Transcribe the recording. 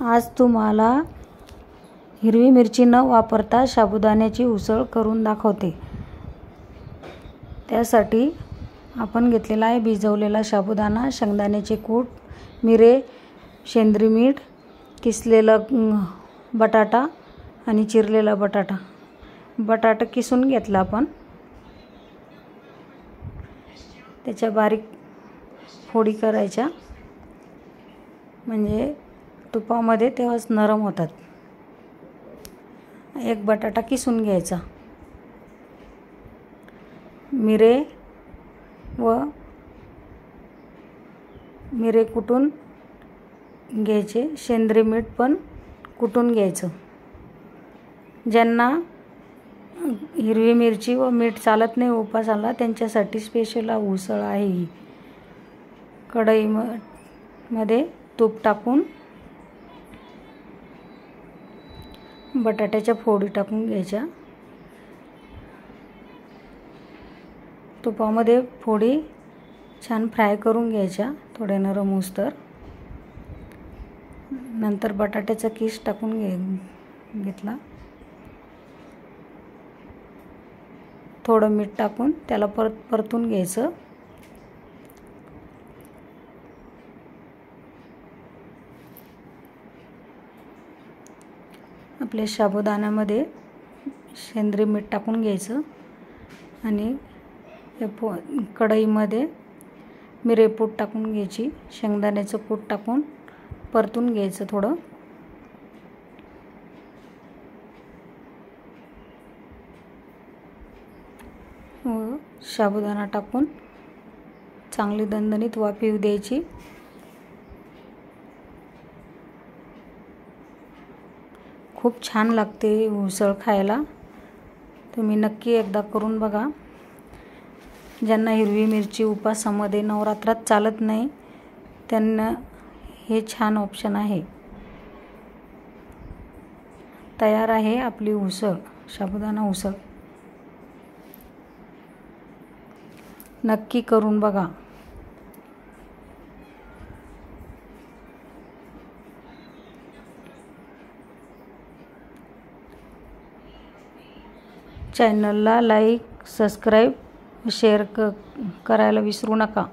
आज तुम्हाला हिरवी मिरची न वापरता साबुदाण्याची उसळ करून दाखवते। त्यासाठी आपण घेतलेला आहे भिजवलेला साबुदाणा, शेंगदाण्याचे कूट, मिरे, सेंद्रिय मीठ, किसलेला बटाटा आणि चिरलेला बटाटा। बटाटा किसून घेतला आपण, त्याच्या बारीक फोडी करायच्या, म्हणजे तुपामध्ये तेव्हाच नरम होतात। एक बटाटा किसून घ्यायचा, मिरे कुटून घ्यायचे, सेंद्रिय मीठ पण कुटून घ्यायचं। ज्यांना हिरवी मिरची व मीठ चालत नाही उपासाला, त्यांच्यासाठी स्पेशल उसळ आहे ही। कढईमध्ये तूप टाकून बटाट्याच्या फोडी टाकून घ्यायच्या। तुपामध्ये फोडी छान फ्राय करून घ्यायच्या, थोडे नरम होईस्तोवर। नंतर बटाट्याचा किस टाकून घेतला, थोडं मीठ टाकून त्याला परतून घ्यायचं। आपल्या साबुदाण्यामध्ये सेंद्रिय मीठ टाकून घ्यायचं आणि कढईमध्ये मिरेपूड टाकून घ्यायची, शेंगदाण्याचं कूट टाकून परतून घ्यायचं थोडं। साबुदाणा टाकून चांगली दणदणीत वाफ येऊ द्यायची। खूप छान लागते उसळ खायला, तुम्ही नक्की एकदा करून बघा। ज्यांना हिरवी मिरची उपासामध्ये नवरात्रात चालत नाही, त्यांना हे छान ऑप्शन आहे। तयार आहे आपली उसळ, साबुदाणा उसळ। नक्की करून बघा। चॅनलला लाईक, सबस्क्राईब, शेअर करायला विसरू नका।